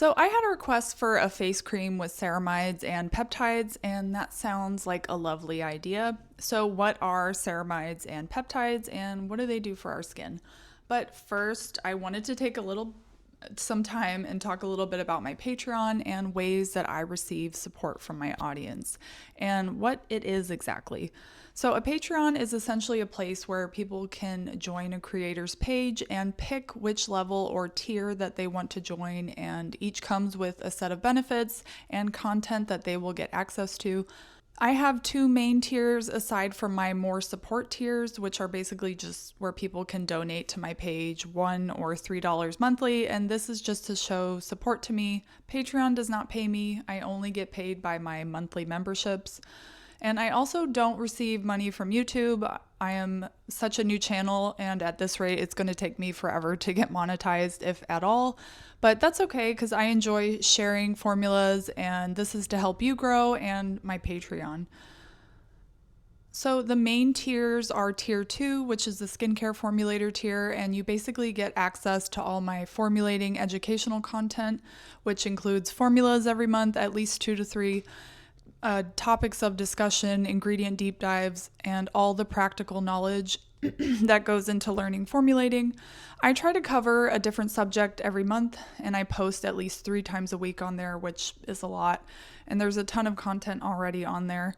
So I had a request for a face cream with ceramides and peptides, and that sounds like a lovely idea. So what are ceramides and peptides, and what do they do for our skin? But first, I wanted to take some time and talk a little bit about my Patreon and ways that I receive support from my audience and what it is exactly. So, a Patreon is essentially a place where people can join a creator's page and pick which level or tier that they want to join, and each comes with a set of benefits and content that they will get access to. I have two main tiers aside from my more support tiers, which are basically just where people can donate to my page $1 or $3 monthly, and this is just to show support to me. Patreon does not pay me, I only get paid by my monthly memberships. And I also don't receive money from YouTube. I am such a new channel, and at this rate, it's going to take me forever to get monetized, if at all. But that's okay because I enjoy sharing formulas, and this is to help you grow and my Patreon. So the main tiers are tier 2, which is the skincare formulator tier, and you basically get access to all my formulating educational content, which includes formulas every month, at least 2 to 3. Topics of discussion, ingredient deep dives, and all the practical knowledge that goes into learning formulating. I try to cover a different subject every month, and I post at least 3 times a week on there, which is a lot. And there's a ton of content already on there.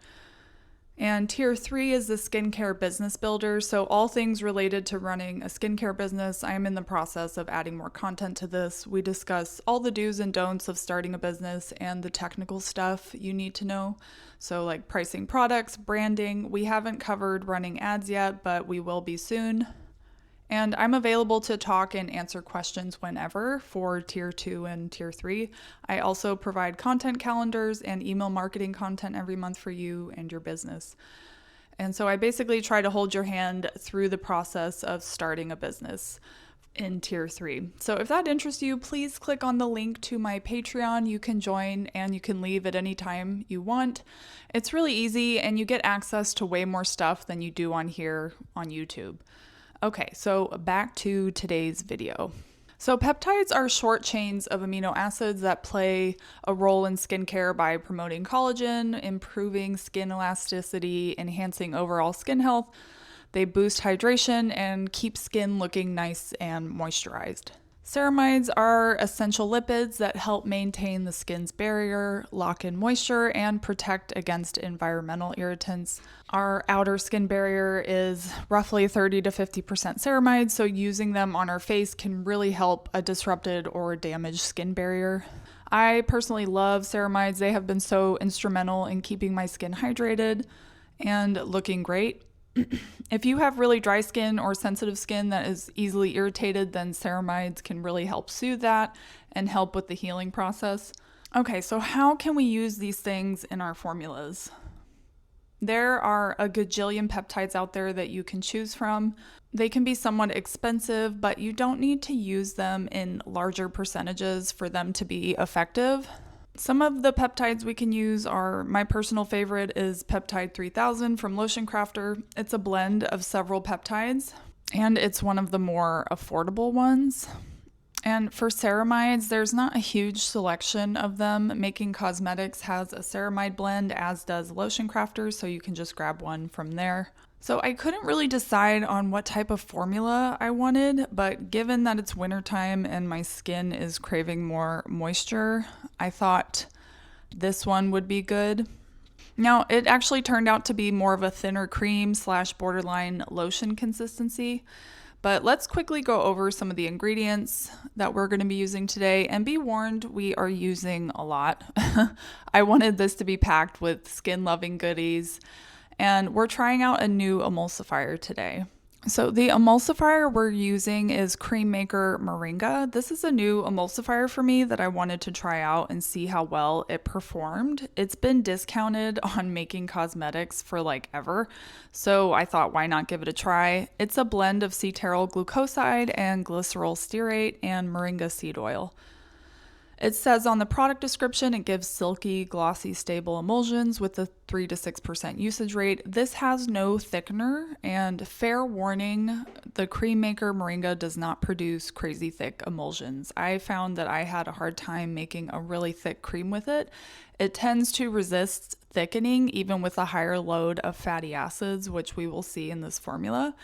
And tier 3 is the skincare business builder. So all things related to running a skincare business. I am in the process of adding more content to this. We discuss all the do's and don'ts of starting a business and the technical stuff you need to know. So like pricing products, branding. We haven't covered running ads yet, but we will be soon. And I'm available to talk and answer questions whenever for tier 2 and tier 3. I also provide content calendars and email marketing content every month for you and your business. And so I basically try to hold your hand through the process of starting a business in tier 3. So if that interests you, please click on the link to my Patreon. You can join and you can leave at any time you want. It's really easy, and you get access to way more stuff than you do on here on YouTube. Okay, so back to today's video. So peptides are short chains of amino acids that play a role in skincare by promoting collagen, improving skin elasticity, enhancing overall skin health. They boost hydration and keep skin looking nice and moisturized. Ceramides are essential lipids that help maintain the skin's barrier, lock in moisture, and protect against environmental irritants. Our outer skin barrier is roughly 30 to 50% ceramides, so using them on our face can really help a disrupted or damaged skin barrier. I personally love ceramides. They have been so instrumental in keeping my skin hydrated and looking great. If you have really dry skin or sensitive skin that is easily irritated, then ceramides can really help soothe that and help with the healing process. Okay, so how can we use these things in our formulas? There are a gajillion peptides out there that you can choose from. They can be somewhat expensive, but you don't need to use them in larger percentages for them to be effective. Some of the peptides we can use are, my personal favorite is Peptide 3000 from Lotioncrafter. It's a blend of several peptides, and it's one of the more affordable ones. And for ceramides, there's not a huge selection of them. Making Cosmetics has a ceramide blend, as does Lotioncrafter, so you can just grab one from there. So I couldn't really decide on what type of formula I wanted, but given that it's wintertime and my skin is craving more moisture, I thought this one would be good. Now, it actually turned out to be more of a thinner cream / borderline lotion consistency, but let's quickly go over some of the ingredients that we're going to be using today, and be warned, we are using a lot. I wanted this to be packed with skin-loving goodies. And we're trying out a new emulsifier today. So the emulsifier we're using is Creammaker Moringa. This is a new emulsifier for me that I wanted to try out and see how well it performed. It's been discounted on Making Cosmetics for like ever, so I thought, why not give it a try? It's a blend of cetearyl glucoside and glycerol stearate and moringa seed oil. It says on the product description it gives silky, glossy, stable emulsions with a 3 to 6% usage rate. This has no thickener, and fair warning, the Creammaker Moringa does not produce crazy thick emulsions. I found that I had a hard time making a really thick cream with it. It tends to resist thickening even with a higher load of fatty acids, which we will see in this formula.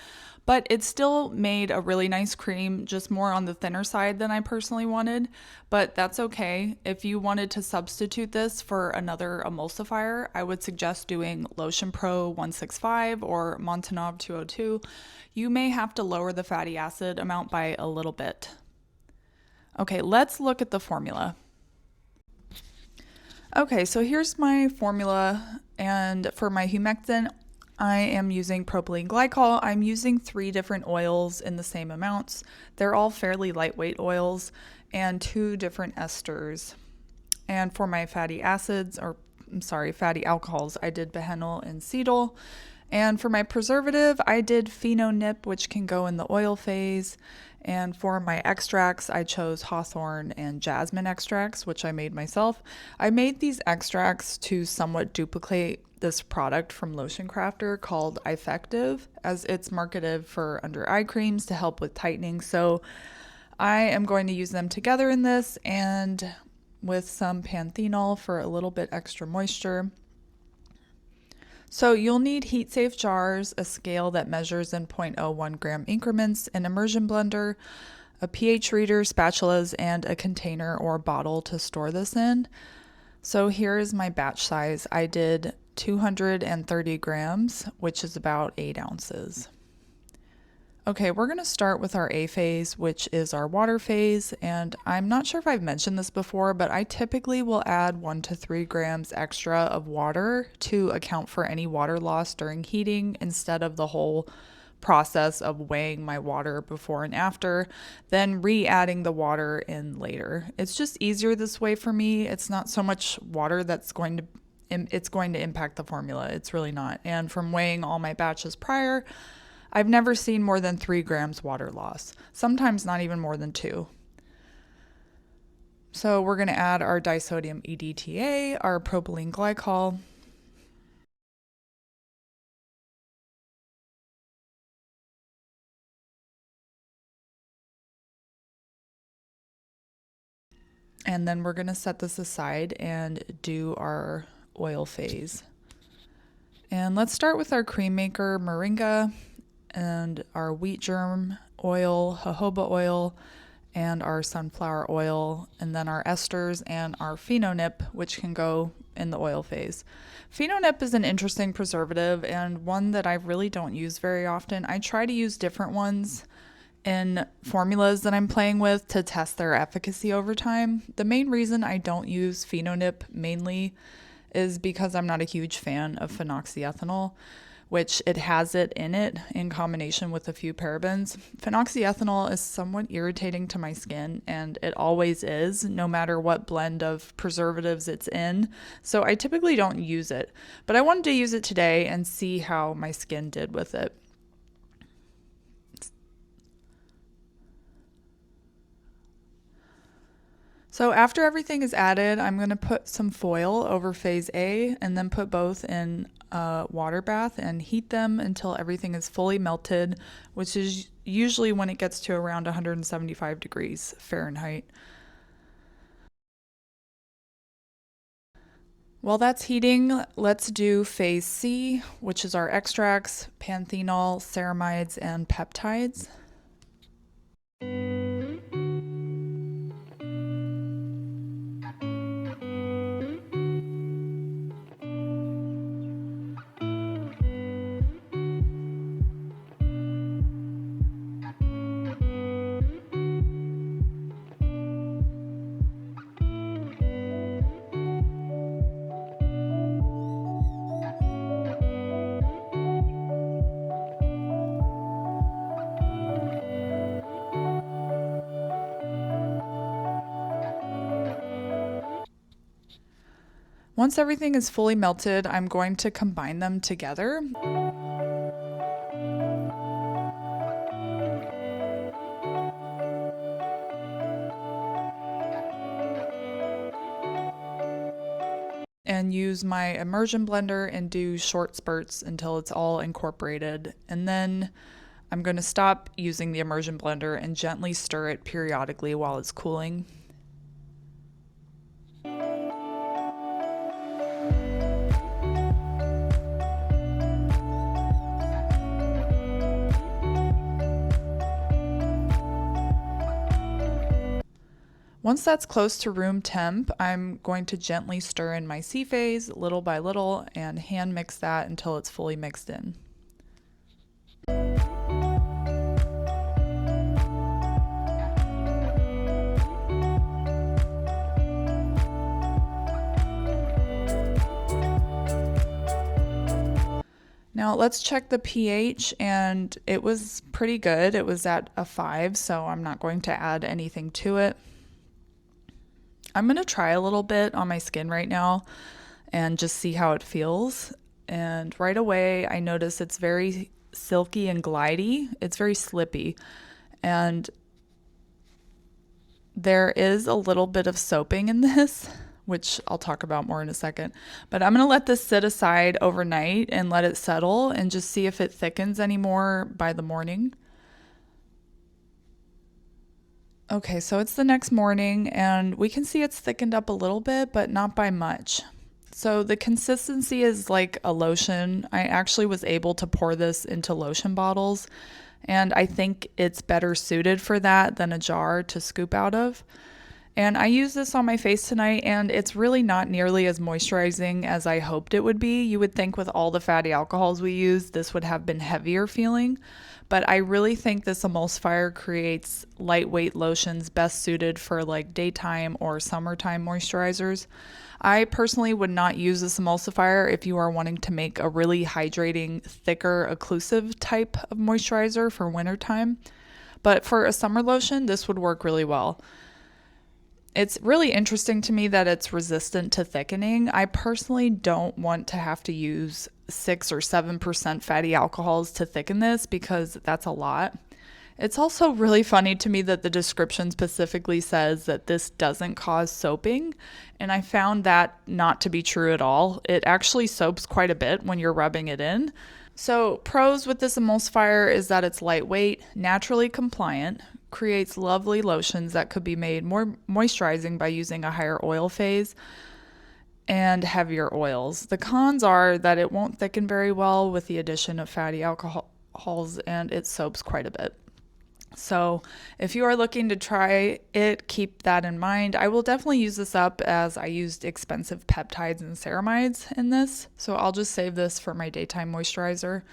But it still made a really nice cream, just more on the thinner side than I personally wanted. But that's okay. If you wanted to substitute this for another emulsifier, I would suggest doing Lotionpro 165 or Montanov 202. You may have to lower the fatty acid amount by a little bit. Okay, let's look at the formula. Okay, so here's my formula, and for my humectant, I am using propylene glycol. I'm using 3 different oils in the same amounts. They're all fairly lightweight oils and 2 different esters. And for my fatty acids, fatty alcohols, I did behenyl and cetyl. And for my preservative, I did Phenonip, which can go in the oil phase. And for my extracts, I chose hawthorn and jasmine extracts, which I made myself. I made these extracts to somewhat duplicate this product from Lotioncrafter called Effective, as it's marketed for under eye creams to help with tightening. So I am going to use them together in this and with some panthenol for a little bit extra moisture. So you'll need heat-safe jars, a scale that measures in 0.01 gram increments, an immersion blender, a pH reader, spatulas, and a container or bottle to store this in. So here is my batch size. I did 230 grams, which is about 8 ounces. Okay, we're going to start with our A phase, which is our water phase, and I'm not sure if I've mentioned this before, but I typically will add 1 to 3 grams extra of water to account for any water loss during heating instead of the whole process of weighing my water before and after, then re-adding the water in later. It's just easier this way for me. It's not so much water that's going to impact the formula. It's really not. And from weighing all my batches prior, I've never seen more than 3 grams water loss, sometimes not even more than 2. So we're going to add our disodium EDTA, our propylene glycol, and then we're going to set this aside and do our oil phase. And let's start with our Creammaker Moringa and our wheat germ oil, jojoba oil, and our sunflower oil, and then our esters and our Phenonip, which can go in the oil phase. Phenonip is an interesting preservative and one that I really don't use very often. I try to use different ones in formulas that I'm playing with to test their efficacy over time. The main reason I don't use Phenonip mainly is because I'm not a huge fan of phenoxyethanol, which it has it in it in combination with a few parabens. Phenoxyethanol is somewhat irritating to my skin, and it always is, no matter what blend of preservatives it's in. So I typically don't use it, but I wanted to use it today and see how my skin did with it. So after everything is added, I'm going to put some foil over phase A and then put both in a water bath and heat them until everything is fully melted, which is usually when it gets to around 175 degrees Fahrenheit. While that's heating, let's do phase C, which is our extracts, panthenol, ceramides, and peptides. Once everything is fully melted, I'm going to combine them together. and use my immersion blender and do short spurts until it's all incorporated. And then I'm going to stop using the immersion blender and gently stir it periodically while it's cooling. Once that's close to room temp, I'm going to gently stir in my C phase little by little and hand mix that until it's fully mixed in. Now let's check the pH, and it was pretty good. It was at a 5, so I'm not going to add anything to it. I'm going to try a little bit on my skin right now and just see how it feels. And right away, I notice it's very silky and glidey. It's very slippy. And there is a little bit of soaping in this, which I'll talk about more in a second. But I'm going to let this sit aside overnight and let it settle and just see if it thickens anymore by the morning. Okay, so it's the next morning and we can see it's thickened up a little bit, but not by much. So the consistency is like a lotion. I actually was able to pour this into lotion bottles, and I think it's better suited for that than a jar to scoop out of. And I use this on my face tonight, and it's really not nearly as moisturizing as I hoped it would be. You would think with all the fatty alcohols we use, this would have been heavier feeling. But I really think this emulsifier creates lightweight lotions best suited for like daytime or summertime moisturizers. I personally would not use this emulsifier if you are wanting to make a really hydrating, thicker, occlusive type of moisturizer for wintertime. But for a summer lotion, this would work really well. It's really interesting to me that it's resistant to thickening. I personally don't want to have to use 6 or 7% fatty alcohols to thicken this because that's a lot. It's also really funny to me that the description specifically says that this doesn't cause soaping, and I found that not to be true at all. It actually soaps quite a bit when you're rubbing it in. So pros with this emulsifier is that it's lightweight, naturally compliant, creates lovely lotions that could be made more moisturizing by using a higher oil phase and heavier oils. The cons are that it won't thicken very well with the addition of fatty alcohols, and it soaps quite a bit. So if you are looking to try it, keep that in mind. I will definitely use this up as I used expensive peptides and ceramides in this. So I'll just save this for my daytime moisturizer.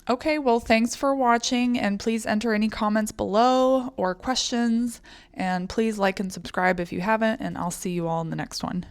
Okay, well, thanks for watching, and please enter any comments below or questions, and please like and subscribe if you haven't, and I'll see you all in the next one.